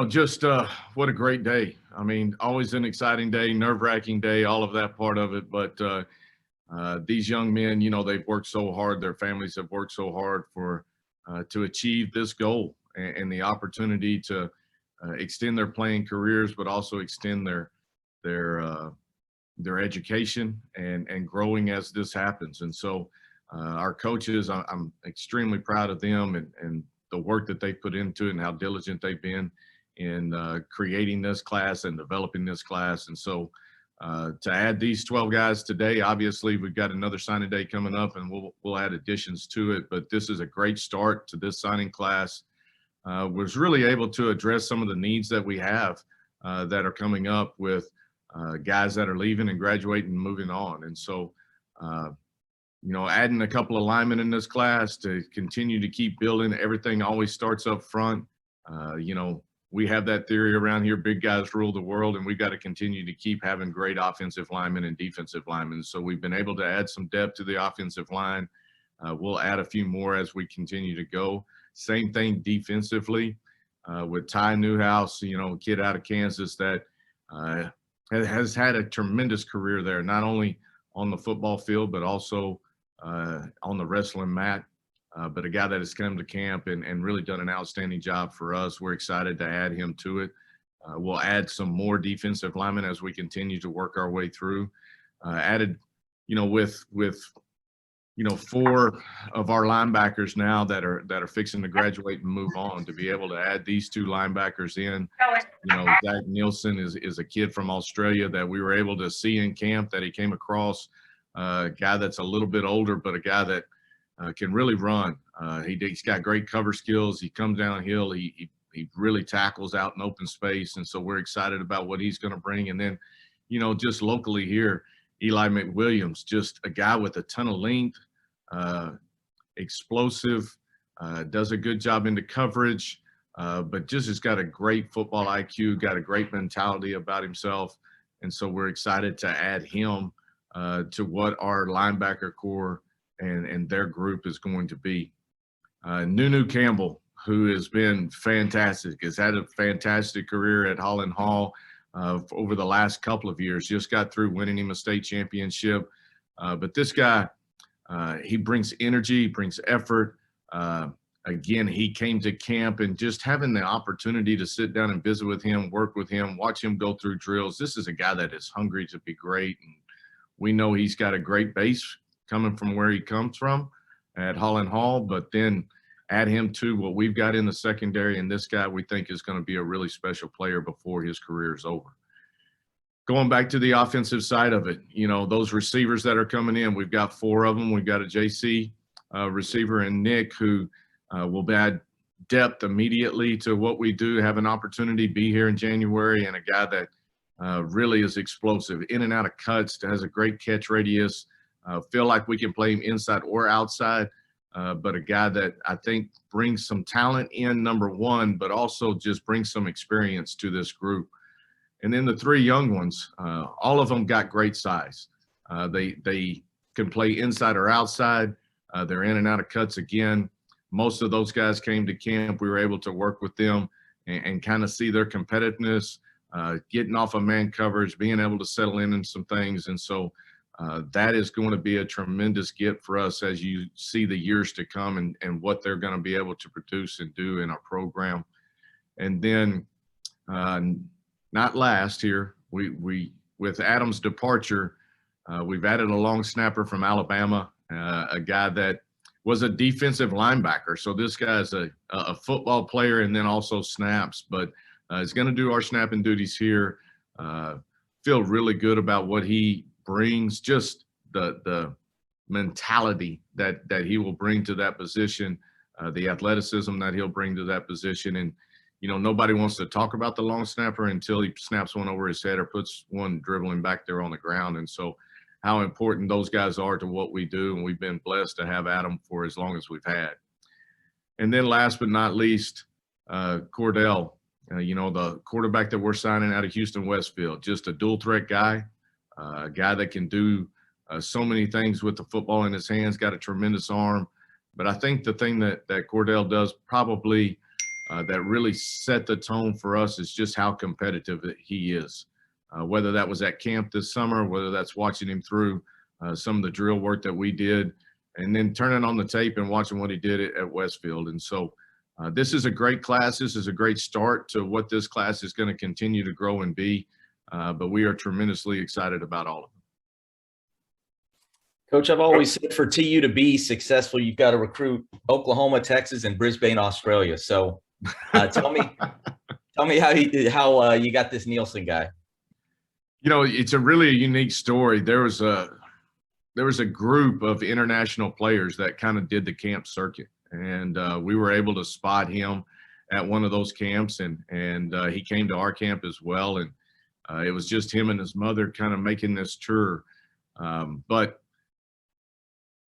Just what a great day. I mean, always an exciting day, nerve-wracking day, all of that part of it. But these young men, they've worked so hard. Their families have worked so hard for to achieve this goal and the opportunity to extend their playing careers, but also extend their uh, their education and growing as this happens. And so, our coaches, I'm extremely proud of them and the work that they put into it and how diligent they've been in creating this class and developing this class. And so, to add these 12 guys today, obviously we've got another signing day coming up, and we'll add additions to it. But this is a great start to this signing class. Was really able to address some of the needs that we have that are coming up with guys that are leaving and graduating and moving on. And so, uh, adding a couple of linemen in this class to continue to keep building. Everything always starts up front. We have that theory around here, big guys rule the world, and we've got to continue to keep having great offensive linemen and defensive linemen. So we've been able to add some depth to the offensive line. We'll add a few more as we continue to go. Same thing defensively with Ty Newhouse, a kid out of Kansas that has had a tremendous career there, not only on the football field, but also on the wrestling mat. But a guy that has come to camp and really done an outstanding job for us. We're excited to add him to it. We'll add some more defensive linemen as we continue to work our way through. Added, with four of our linebackers now that are fixing to graduate and move on. To be able to add these two linebackers in, Zach Nielsen is a kid from Australia that we were able to see in camp, that he came across, a guy that's a little bit older, but a guy that can really run. He's got great cover skills. He comes downhill. He really tackles out in open space. And so we're excited about what he's going to bring. And then, just locally here, Eli McWilliams, just a guy with a ton of length, explosive, does a good job into coverage, but just has got a great football IQ, got a great mentality about himself. And so we're excited to add him to what our linebacker core and their group is going to be. Nunu Campbell, who has been fantastic, has had a fantastic career at Holland Hall over the last couple of years. Just got through winning him a state championship. But this guy, he brings energy, brings effort. Again, he came to camp, and just having the opportunity to sit down and visit with him, work with him, watch him go through drills. This is a guy that is hungry to be great. And we know he's got a great base coming from where he comes from at Holland Hall, but then add him to what we've got in the secondary, and this guy we think is going to be a really special player before his career is over. Going back to the offensive side of it, those receivers that are coming in, we've got four of them. We've got a JC receiver and Nick, who will add depth immediately to what we do, have an opportunity to be here in January, and a guy that really is explosive, in and out of cuts, has a great catch radius. Feel like we can play him inside or outside, but a guy that I think brings some talent in, number one, but also just brings some experience to this group. And then the three young ones, all of them got great size. They can play inside or outside. They're in and out of cuts again. Most of those guys came to camp. We were able to work with them and kind of see their competitiveness, getting off of man coverage, being able to settle in some things. And so that is going to be a tremendous gift for us as you see the years to come and what they're going to be able to produce and do in our program. And then not last here, we with Adam's departure, we've added a long snapper from Alabama, a guy that was a defensive linebacker. So this guy's a football player and then also snaps, but is going to do our snapping duties here. Feel really good about what he brings, just the mentality that he will bring to that position, the athleticism that he'll bring to that position. And, nobody wants to talk about the long snapper until he snaps one over his head or puts one dribbling back there on the ground. And so how important those guys are to what we do. And we've been blessed to have Adam for as long as we've had. And then last but not least, Cordell, the quarterback that we're signing out of Houston Westfield, just a dual threat guy. A guy that can do so many things with the football in his hands, got a tremendous arm. But I think the thing that Cordell does probably that really set the tone for us is just how competitive he is. Whether that was at camp this summer, whether that's watching him through some of the drill work that we did, and then turning on the tape and watching what he did at Westfield. And so this is a great class. This is a great start to what this class is going to continue to grow and be. But we are tremendously excited about all of them. Coach, I've always said for TU to be successful, you've got to recruit Oklahoma, Texas, and Brisbane, Australia. So tell me how you got this Nielsen guy. You know, it's a really unique story. There was a group of international players that kind of did the camp circuit, and we were able to spot him at one of those camps, and he came to our camp as well, and it was just him and his mother kind of making this tour. But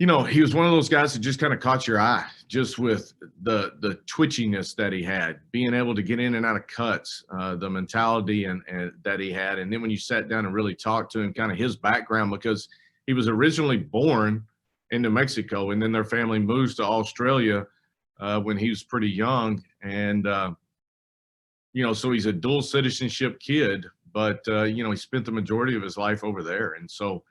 you know, he was one of those guys that just kind of caught your eye, just with the twitchiness that he had, being able to get in and out of cuts, the mentality and that he had. And then when you sat down and really talked to him, kind of his background, because he was originally born in New Mexico, and then their family moves to Australia when he was pretty young. And, you know, so he's a dual citizenship kid, but, you know, he spent the majority of his life over there. And so,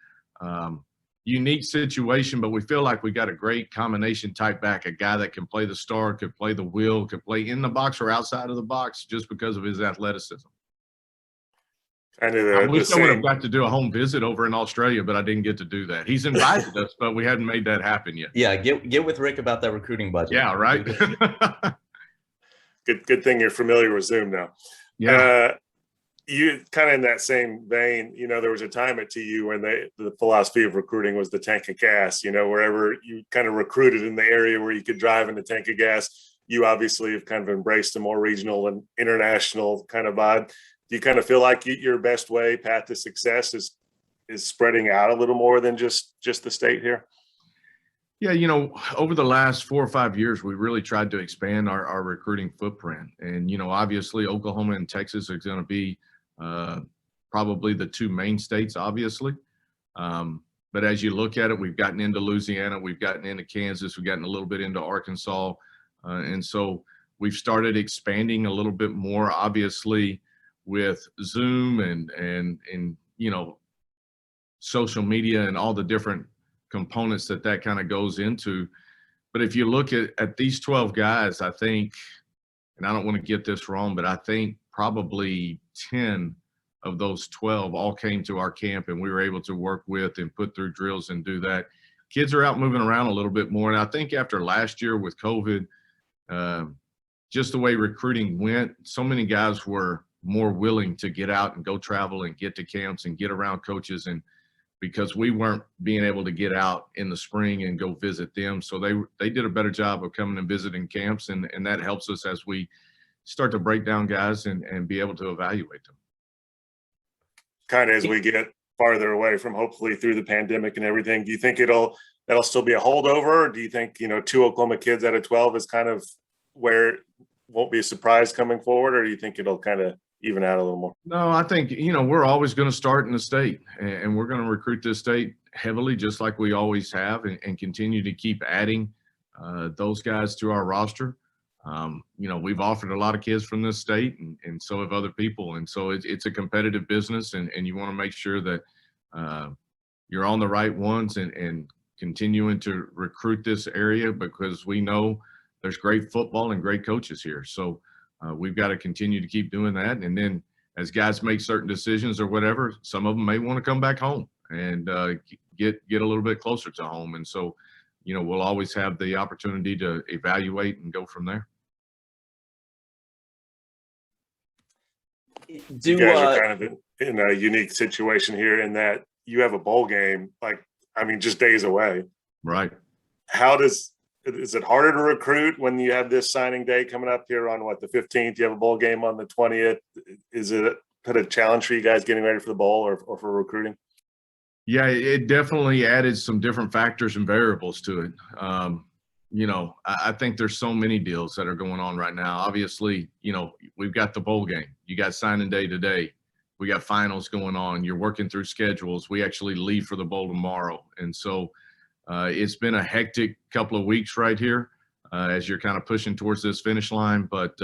unique situation, but we feel like we got a great combination type back, a guy that can play the star, could play the wheel, could play in the box or outside of the box just because of his athleticism. I wish I would have got to do a home visit over in Australia, but I didn't get to do that. He's invited us, but we hadn't made that happen yet. Yeah, get with Rick about that recruiting budget. Yeah, right. Good thing you're familiar with Zoom now. Yeah. You kind of in that same vein, you know, there was a time at TU when the philosophy of recruiting was the tank of gas, you know, wherever you kind of recruited in the area where you could drive in the tank of gas. You obviously have kind of embraced a more regional and international kind of vibe. Do you kind of feel like your best path to success is spreading out a little more than just the state here? Yeah, you know, over the last 4 or 5 years, we really tried to expand our recruiting footprint. And, you know, obviously Oklahoma and Texas are going to be probably the two main states, obviously. But as you look at it, we've gotten into Louisiana, we've gotten into Kansas, we've gotten a little bit into Arkansas. And so we've started expanding a little bit more, obviously, with Zoom and you know, social media and all the different components that kind of goes into. But if you look at these 12 guys, I think, and I don't want to get this wrong, but I think probably 10 of those 12 all came to our camp, and we were able to work with and put through drills and do that. Kids are out moving around a little bit more. And I think after last year with COVID, just the way recruiting went, so many guys were more willing to get out and go travel and get to camps and get around coaches, and because we weren't being able to get out in the spring and go visit them. So they did a better job of coming and visiting camps, and that helps us as we start to break down guys and be able to evaluate them. Kind of as we get farther away from hopefully through the pandemic and everything, do you think that'll still be a holdover? Or do you think, you know, 2 Oklahoma kids out of 12 is kind of where it won't be a surprise coming forward? Or do you think it'll kind of even out a little more? No, I think, you know, we're always going to start in the state, and we're going to recruit this state heavily, just like we always have, and continue to keep adding those guys to our roster. You know, we've offered a lot of kids from this state, and so have other people. And so it's a competitive business, and you want to make sure that you're on the right ones and continuing to recruit this area, because we know there's great football and great coaches here. So we've got to continue to keep doing that. And then as guys make certain decisions or whatever, some of them may want to come back home and get a little bit closer to home. And so, you know, we'll always have the opportunity to evaluate and go from there. You guys are kind of in a unique situation here in that you have a bowl game, like, I mean, just days away. Right. Is it harder to recruit when you have this signing day coming up here on the 15th? You have a bowl game on the 20th. Is it a challenge for you guys getting ready for the bowl or for recruiting? Yeah, it definitely added some different factors and variables to it. You know, I think there's so many deals that are going on right now. Obviously, you know, we've got the bowl game. You got signing day today. We got finals going on. You're working through schedules. We actually leave for the bowl tomorrow. And so it's been a hectic couple of weeks right here. as you're kind of pushing towards this finish line. But,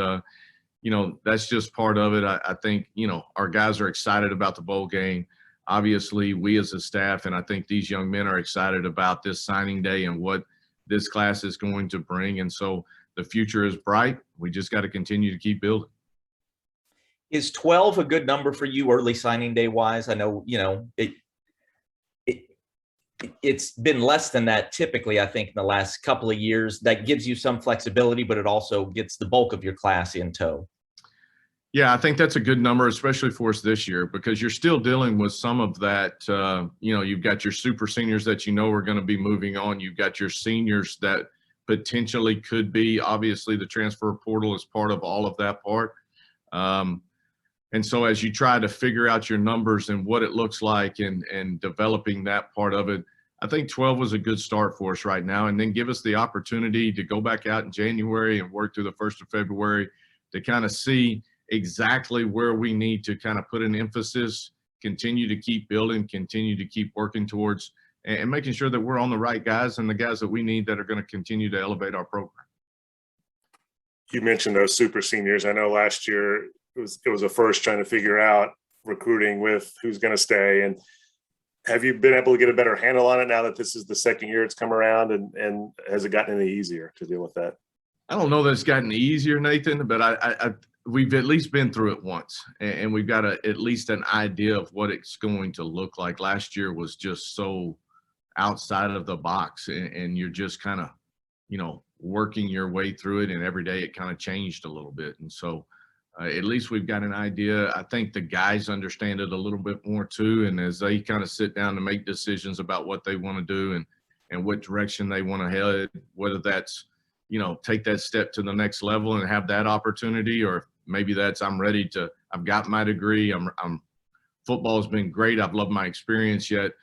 that's just part of it. I think, our guys are excited about the bowl game. Obviously, we as a staff, and I think these young men are excited about this signing day and what this class is going to bring. And so the future is bright. We just got to continue to keep building. Is 12 a good number for you early signing day wise? I know, it's been less than that typically, I think, in the last couple of years. That gives you some flexibility, but it also gets the bulk of your class in tow. Yeah, I think that's a good number, especially for us this year, because you're still dealing with some of that. You've got your super seniors that are going to be moving on. You've got your seniors that potentially could be. Obviously, the transfer portal is part of all of that part. And so as you try to figure out your numbers and what it looks like and developing that part of it, I think 12 was a good start for us right now, and then give us the opportunity to go back out in January and work through the 1st of February to kind of see exactly where we need to kind of put an emphasis, continue to keep building, continue to keep working towards, and making sure that we're on the right guys and the guys that we need that are going to continue to elevate our program. You mentioned those super seniors. I know last year it was a first trying to figure out recruiting with who's going to stay. And have you been able to get a better handle on it now that this is the second year it's come around, and has it gotten any easier to deal with that? I don't know that it's gotten easier, Nathan, but we've at least been through it once, and we've got at least an idea of what it's going to look like. Last year was just so outside of the box, and you're just kind of, working your way through it, and every day it kind of changed a little bit. And so at least we've got an idea. I think the guys understand it a little bit more too, and as they kind of sit down to make decisions about what they want to do and what direction they want to head, whether that's, take that step to the next level and have that opportunity, or maybe that's I've got my degree, football's been great, I've loved my experience, yet,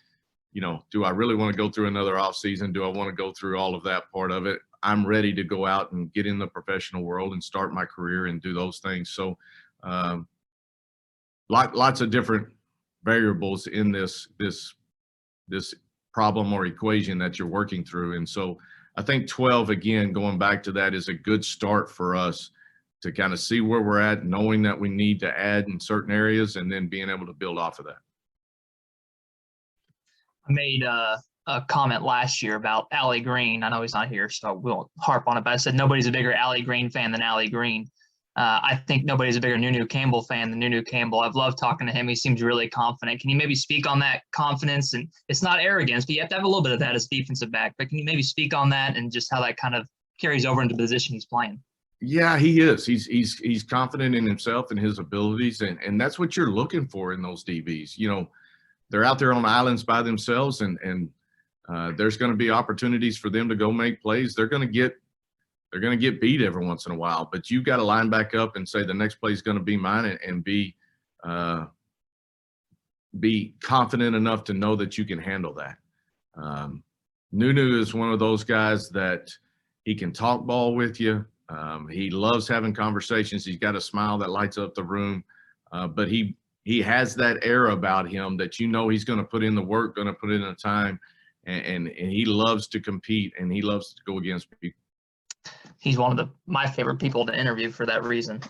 do I really want to go through another off season? Do I want to go through all of that part of it? I'm ready to go out and get in the professional world and start my career and do those things. So lots of different variables in this problem or equation that you're working through. And so I think 12, again, going back to that, is a good start for us to kind of see where we're at, knowing that we need to add in certain areas, and then being able to build off of that. I made a comment last year about Allie Green. I know he's not here, so we won't harp on it, but I said nobody's a bigger Allie Green fan than Allie Green. I think nobody's a bigger Nunu Campbell fan than Nunu Campbell. I've loved talking to him. He seems really confident. Can you maybe speak on that confidence? And it's not arrogance, but you have to have a little bit of that as defensive back. But can you maybe speak on that and just how that kind of carries over into the position he's playing? Yeah, he is. He's confident in himself and his abilities, and that's what you're looking for in those DBs. They're out there on islands by themselves, and there's going to be opportunities for them to go make plays. They're going to get beat every once in a while, but you've got to line back up and say the next play is going to be mine, and be confident enough to know that you can handle that. Nunu is one of those guys that he can talk ball with you. He loves having conversations. He's got a smile that lights up the room, but he has that air about him that he's going to put in the work, going to put in the time, and he loves to compete, and he loves to go against people. He's one of my favorite people to interview for that reason.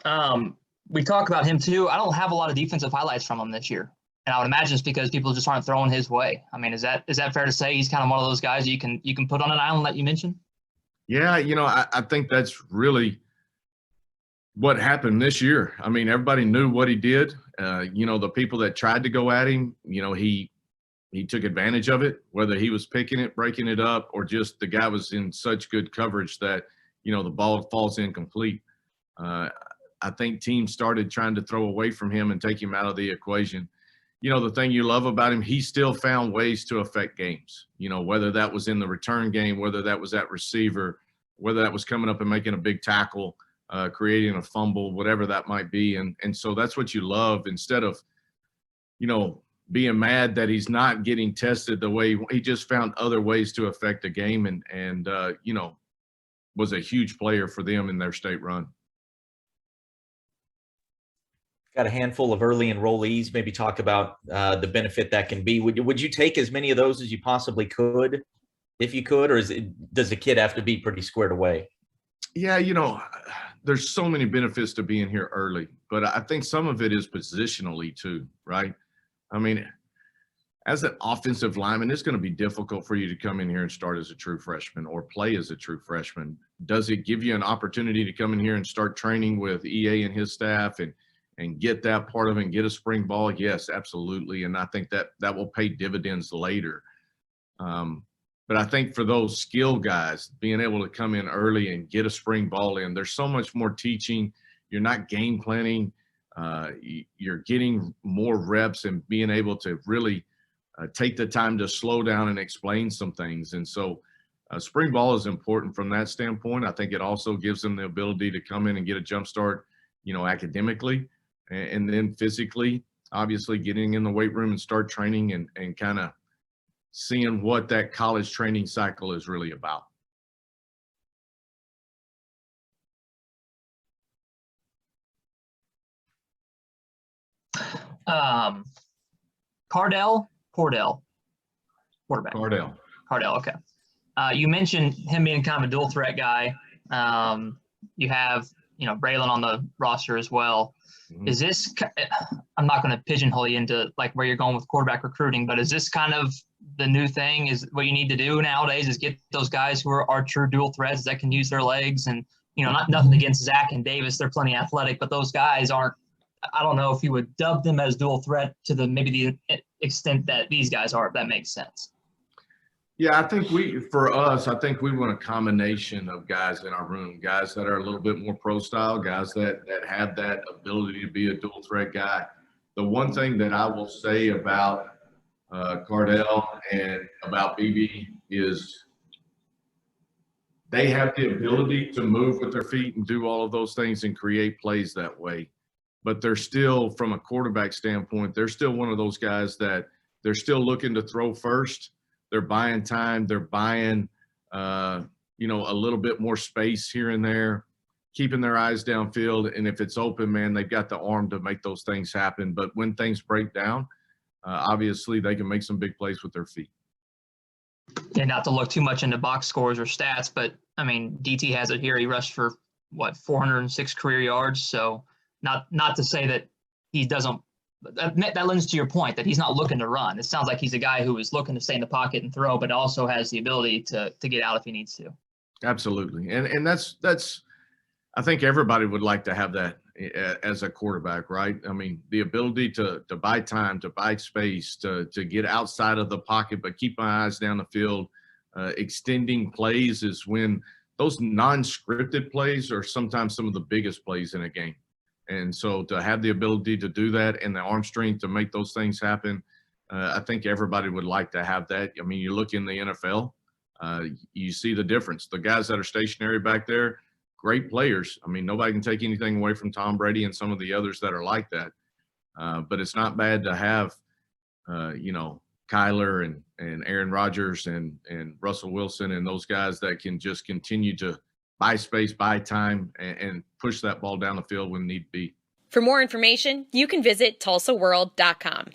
We talk about him too. I don't have a lot of defensive highlights from him this year, and I would imagine it's because people just aren't throwing his way. I mean, is that fair to say? He's kind of one of those guys you can put on an island that you mentioned? Yeah, I think that's really what happened this year. I mean, everybody knew what he did. The people that tried to go at him, he took advantage of it, whether he was picking it, breaking it up, or just the guy was in such good coverage that, the ball falls incomplete. I think teams started trying to throw away from him and take him out of the equation. The thing you love about him, he still found ways to affect games, whether that was in the return game, whether that was at receiver, whether that was coming up and making a big tackle, creating a fumble, whatever that might be. And so that's what you love, instead of, being mad that he's not getting tested the way he just found other ways to affect the game, and was a huge player for them in their state run. Got a handful of early enrollees. Maybe talk about the benefit that can be. Would you take as many of those as you possibly could, if you could, or does the kid have to be pretty squared away? Yeah, there's so many benefits to being here early, but I think some of it is positionally too, right? I mean, as an offensive lineman, it's going to be difficult for you to come in here and start as a true freshman or play as a true freshman. Does it give you an opportunity to come in here and start training with EA and his staff and get that part of it and get a spring ball? Yes, absolutely. And I think that will pay dividends later. But I think for those skill guys, being able to come in early and get a spring ball in, there's so much more teaching. You're not game planning. You're getting more reps and being able to really take the time to slow down and explain some things. And so spring ball is important from that standpoint. I think it also gives them the ability to come in and get a jump start, academically and then physically, obviously getting in the weight room and start training and kind of seeing what that college training cycle is really about. Cordell, quarterback. Cordell. Okay. You mentioned him being kind of a dual threat guy. You have, Braylon on the roster as well. Mm-hmm. Is this, I'm not going to pigeonhole you into like where you're going with quarterback recruiting, but is this kind of the new thing? Is what you need to do nowadays is get those guys who are true dual threats that can use their legs and, nothing against Zach and Davis. They're plenty athletic, but those guys aren't, I don't know if you would dub them as dual threat to maybe the extent that these guys are, if that makes sense. Yeah, I think we want a combination of guys in our room, guys that are a little bit more pro style, guys that have that ability to be a dual threat guy. The one thing that I will say about Cordell and about BB is they have the ability to move with their feet and do all of those things and create plays that way. But they're still, from a quarterback standpoint, they're still one of those guys that they're still looking to throw first. They're buying time. They're buying, a little bit more space here and there, keeping their eyes downfield. And if it's open, man, they've got the arm to make those things happen. But when things break down, obviously they can make some big plays with their feet. Yeah, not to look too much into box scores or stats, but I mean, DT has it here. He rushed for 406 career yards. So not to say that he doesn't. That lends to your point that he's not looking to run. It sounds like he's a guy who is looking to stay in the pocket and throw, but also has the ability to get out if he needs to. Absolutely. And that's I think everybody would like to have that as a quarterback, right? I mean, the ability to buy time, to buy space, to get outside of the pocket, but keep my eyes down the field. Extending plays is when those non-scripted plays are sometimes some of the biggest plays in a game. And so to have the ability to do that and the arm strength to make those things happen, I think everybody would like to have that. I mean, you look in the NFL, you see the difference. The guys that are stationary back there, great players. I mean, nobody can take anything away from Tom Brady and some of the others that are like that. But it's not bad to have, Kyler and Aaron Rodgers and Russell Wilson and those guys that can just continue to buy space, buy time, and push that ball down the field when need be. For more information, you can visit TulsaWorld.com.